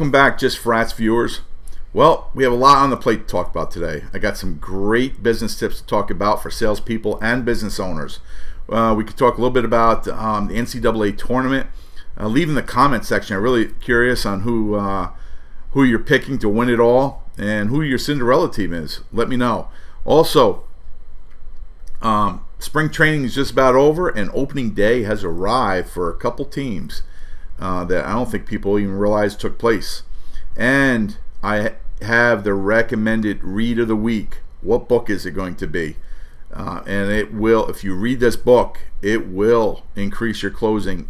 welcome back, Just Frats viewers. Well, we have a lot on the plate to talk about today. I got some great business tips to talk about for salespeople and business owners. We could talk a little bit about the NCAA tournament. Leave in the comment section. I'm really curious on who you're picking to win it all and who your Cinderella team is. Let me know. Also, spring training is just about over, and opening day has arrived for a couple teams that I don't think people even realize took place. And I have the recommended read of the week. What book is it going to be? And it will, if you read this book, it will increase your closing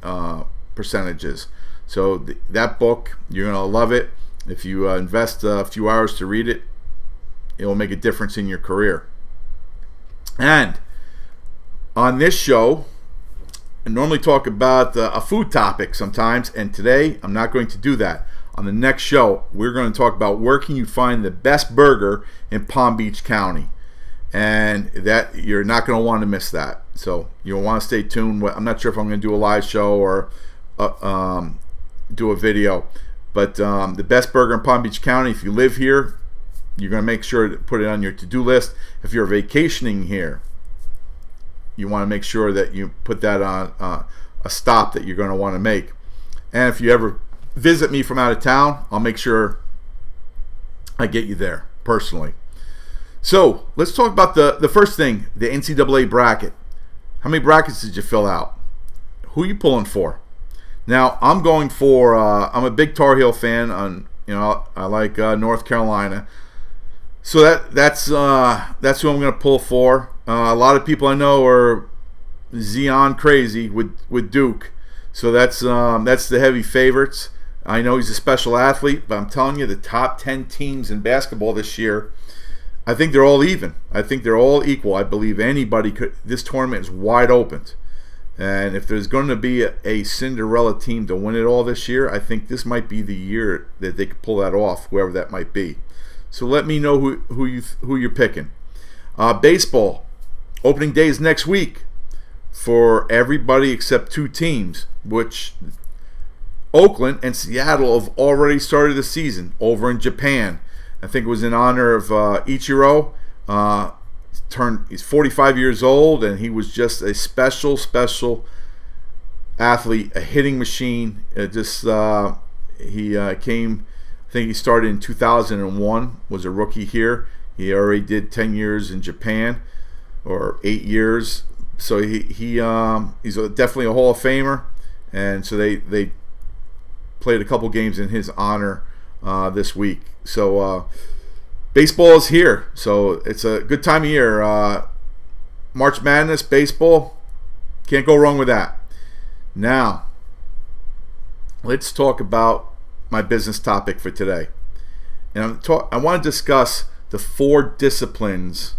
percentages. So that book, you're going to love it. If you invest a few hours to read it, it will make a difference in your career. And on this show, I normally talk about a food topic sometimes, and today I'm not going to do that. On the next show, we're going to talk about where can you find the best burger in Palm Beach County. And that you're not going to want to miss that. So you'll want to stay tuned. I'm not sure if I'm going to do a live show or do a video. But the best burger in Palm Beach County, if you live here, you're going to make sure to put it on your to-do list. If you're vacationing here, you want to make sure that you put that on a stop that you're going to want to make. And if you ever visit me from out of town, I'll make sure I get you there personally. So let's talk about the first thing, the NCAA bracket. How many brackets did you fill out? Who are you pulling for? Now I'm going for. I'm a big Tar Heel fan. I like North Carolina. So that's who I'm going to pull for. A lot of people I know are Zion crazy with Duke. So that's the heavy favorites. I know he's a special athlete, but I'm telling you, the top 10 teams in basketball this year, I think they're all even. I think they're all equal. I believe anybody could. This tournament is wide open. And if there's going to be a Cinderella team to win it all this year, I think this might be the year that they could pull that off, whoever that might be. So let me know who you're picking. Baseball, opening day is next week for everybody except two teams, which Oakland and Seattle have already started the season over in Japan. I think it was in honor of Ichiro. He's 45 years old, and he was just a special athlete, a hitting machine. He came, I think he started in 2001, was a rookie here. He already did 10 years in Japan, or 8 years. So he's definitely a Hall of Famer, and so they played a couple games in his honor this week. So baseball is here, so it's a good time of year. March Madness, baseball, can't go wrong with that. Now, let's talk about my business topic for today. And I want to discuss the 4 disciplines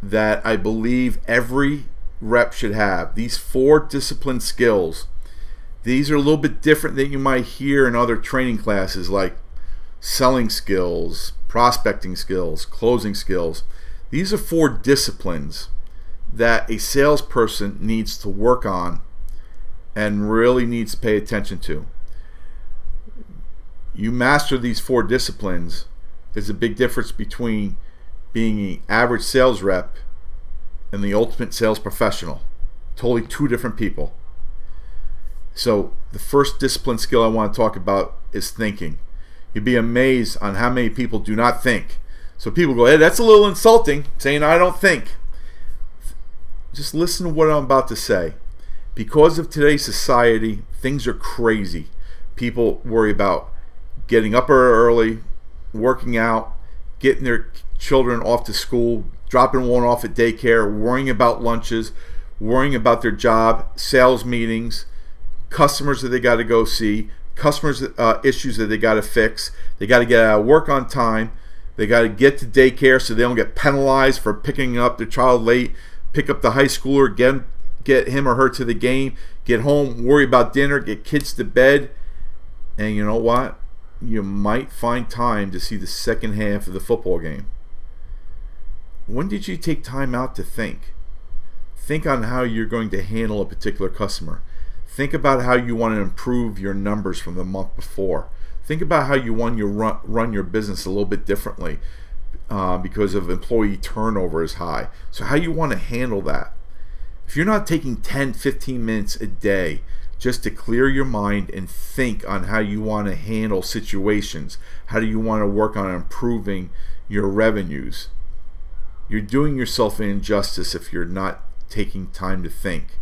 that I believe every rep should have. These 4 discipline skills. These are a little bit different than you might hear in other training classes, like selling skills, prospecting skills, closing skills. These are 4 disciplines that a salesperson needs to work on and really needs to pay attention to. You master these 4 disciplines, there's a big difference between being an average sales rep and the ultimate sales professional. Totally 2 different people. So the first discipline skill I want to talk about is thinking. You'd be amazed on how many people do not think. So people go, hey, that's a little insulting, saying I don't think. Just listen to what I'm about to say. Because of today's society, things are crazy. People worry about getting up early, working out, getting their children off to school, dropping one off at daycare, worrying about lunches, worrying about their job, sales meetings, customers that they got to go see, customers issues that they got to fix. They got to get out of work on time. They got to get to daycare so they don't get penalized for picking up their child late, pick up the high schooler, get him or her to the game, get home, worry about dinner, get kids to bed. And you know what? You might find time to see the second half of the football game. When did you take time out to think? Think on how you're going to handle a particular customer. Think about how you want to improve your numbers from the month before. Think about how you want your run your business a little bit differently because of employee turnover is high. So how you want to handle that. If you're not taking 10, 15 minutes a day just to clear your mind and think on how you want to handle situations, how do you want to work on improving your revenues, you're doing yourself an injustice if you're not taking time to think.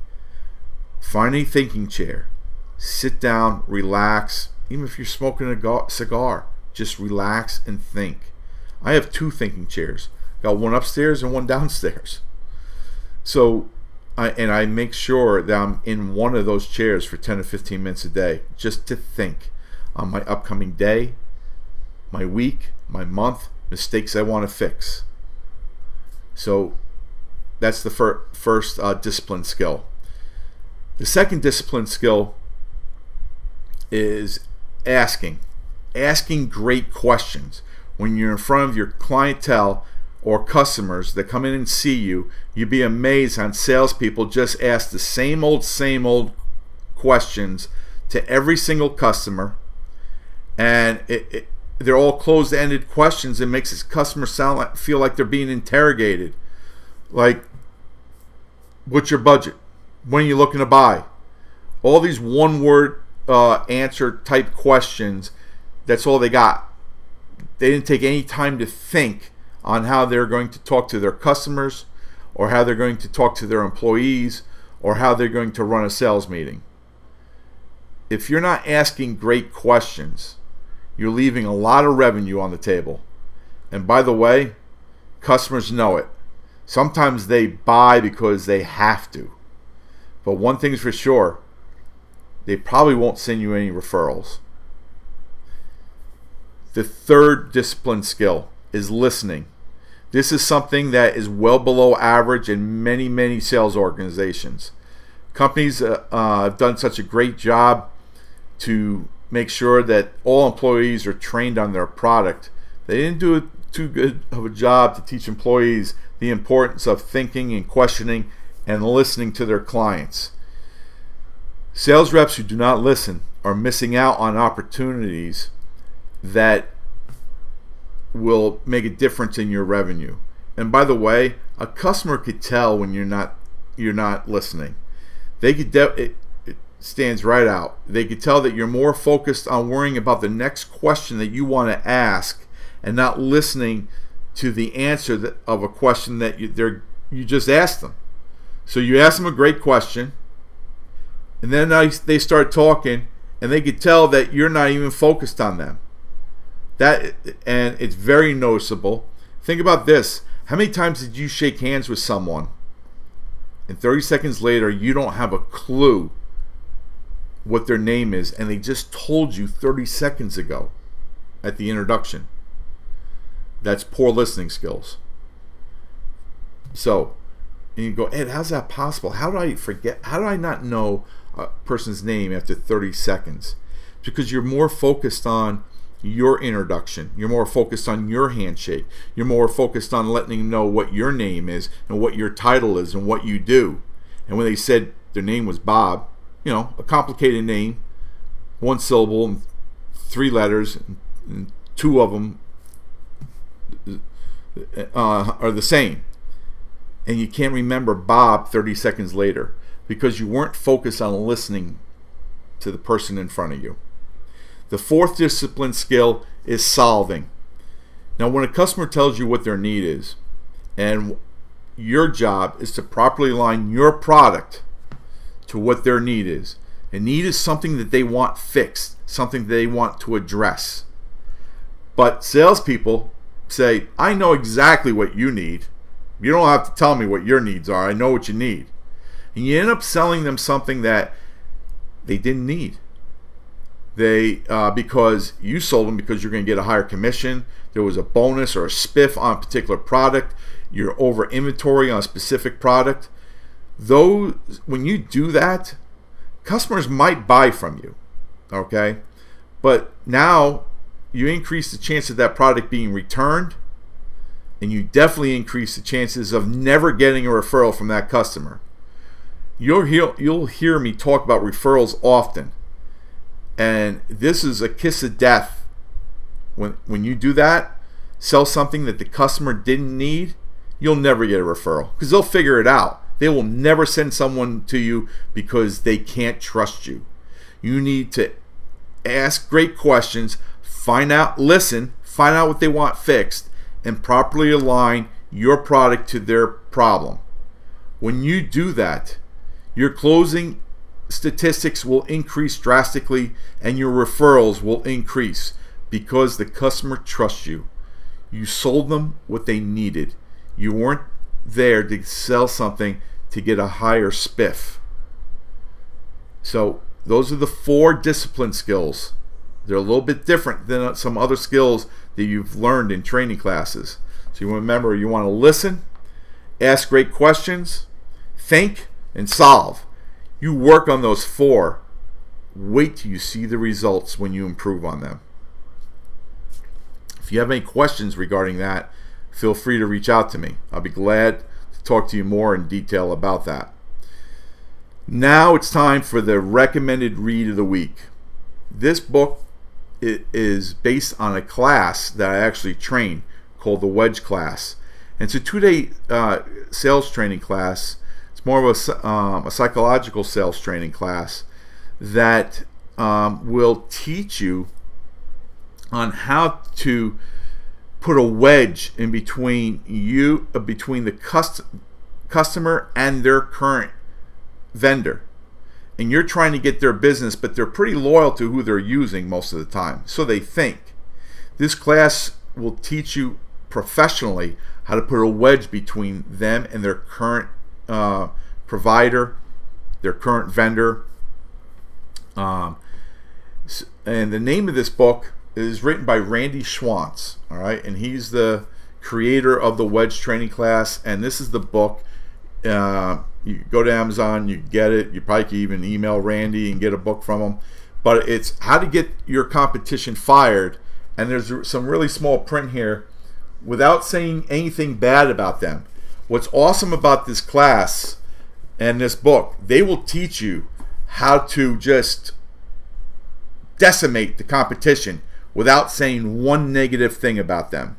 Find a thinking chair. Sit down, relax. Even if you're smoking a cigar, just relax and think. I have 2 thinking chairs. Got one upstairs and one downstairs. So, I make sure that I'm in one of those chairs for 10 to 15 minutes a day just to think on my upcoming day, my week, my month, mistakes I want to fix. So that's the first discipline skill. The second discipline skill is asking great questions. When you're in front of your clientele or customers that come in and see you, you'd be amazed how salespeople just ask the same old questions to every single customer, and they're all closed-ended questions. It makes the customer feel like they're being interrogated. Like, what's your budget? When are you looking to buy? All these one-word answer type questions. That's all they got. They didn't take any time to think on how they're going to talk to their customers, or how they're going to talk to their employees, or how they're going to run a sales meeting. If you're not asking great questions, you're leaving a lot of revenue on the table. And by the way, customers know it. Sometimes they buy because they have to. But one thing's for sure, they probably won't send you any referrals. The third discipline skill is listening. This is something that is well below average in many sales organizations. Companies have done such a great job to make sure that all employees are trained on their product. They didn't do too good of a job to teach employees the importance of thinking and questioning and listening to their clients. Sales reps who do not listen are missing out on opportunities that will make a difference in your revenue. And by the way, a customer could tell when you're not listening. They could it stands right out. They could tell that you're more focused on worrying about the next question that you want to ask and not listening to the answer of a question that you just asked them. So you ask them a great question, and then they start talking, and they could tell that you're not even focused on them. And it's very noticeable. Think about this. How many times did you shake hands with someone, and 30 seconds later you don't have a clue what their name is, and they just told you 30 seconds ago at the introduction? That's poor listening skills. So, and you go, Ed, how's that possible? How do I forget? How do I not know a person's name after 30 seconds? It's because you're more focused on your introduction. You're more focused on your handshake. You're more focused on letting them know what your name is and what your title is and what you do. And when they said their name was Bob, a complicated name, 1 syllable and 3 letters, and 2 of them are the same. And you can't remember Bob 30 seconds later because you weren't focused on listening to the person in front of you. The fourth discipline skill is solving. Now, when a customer tells you what their need is, and your job is to properly align your product to what their need is. A need is something that they want fixed, something they want to address. But salespeople say, I know exactly what you need. You don't have to tell me what your needs are. I know what you need. And you end up selling them something that they didn't need. Because you sold them because you're going to get a higher commission. There was a bonus or a spiff on a particular product. You're over inventory on a specific product. Though, when you do that, customers might buy from you. Okay? But now you increase the chance of that product being returned, and you definitely increase the chances of never getting a referral from that customer. You'll hear me talk about referrals often. And this is a kiss of death. When you do that, sell something that the customer didn't need, you'll never get a referral because they'll figure it out. They will never send someone to you because they can't trust you. You need to ask great questions, find out what they want fixed, and properly align your product to their problem. When you do that, your closing statistics will increase drastically and your referrals will increase because the customer trusts you. You sold them what they needed. You weren't there to sell something to get a higher spiff. So those are the 4 discipline skills. They're a little bit different than some other skills that you've learned in training classes. So you remember, you want to listen, ask great questions, think, and solve. You work on those 4. Wait till you see the results when you improve on them. If you have any questions regarding that, feel free to reach out to me. I'll be glad to talk to you more in detail about that. Now it's time for the recommended read of the week. This book is based on a class that I actually train called the Wedge class. And it's a 2-day sales training class. It's more of a psychological sales training class that will teach you on how to put a wedge in between the customer and their current vendor. And you're trying to get their business, but they're pretty loyal to who they're using most of the time. So they think. This class will teach you professionally how to put a wedge between them and their current provider, their current vendor. And the name of this book is written by Randy Schwantz, all right, and he's the creator of the Wedge training class. And this is the book. You go to Amazon, you get it. You probably can even email Randy and get a book from him. But it's how to get your competition fired. And there's some really small print here without saying anything bad about them. What's awesome about this class and this book, they will teach you how to just decimate the competition without saying one negative thing about them.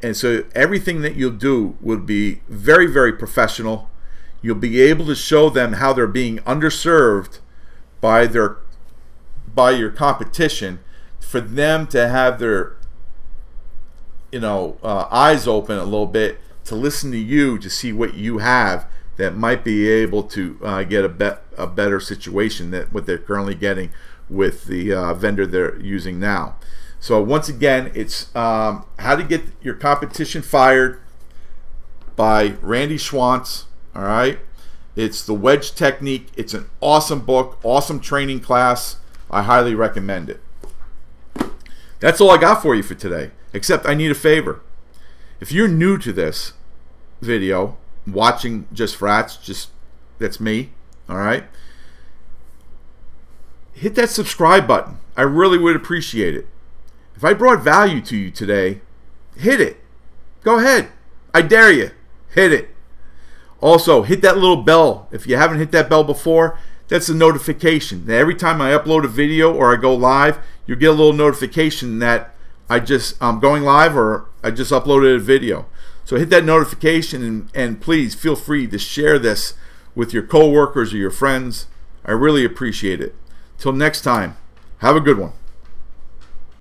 And so everything that you'll do will be very, very professional. You'll be able to show them how they're being underserved by your competition, for them to have their eyes open a little bit to listen to you, to see what you have that might be able to get a better situation than what they're currently getting with the vendor they're using now. So once again, it's How to Get Your Competition Fired by Randy Schwantz. All right, it's the Wedge Technique. It's an awesome book, awesome training class. I highly recommend it. That's all I got for you for today, except I need a favor. If you're new to this video, watching Just Frats, that's me, all right, hit that subscribe button. I really would appreciate it. If I brought value to you today, hit it. Go ahead. I dare you. Hit it. Also, hit that little bell. If you haven't hit that bell before, that's a notification. Now, every time I upload a video or I go live, you'll get a little notification that I'm going live or I just uploaded a video. So hit that notification and please feel free to share this with your coworkers or your friends. I really appreciate it. Till next time, have a good one.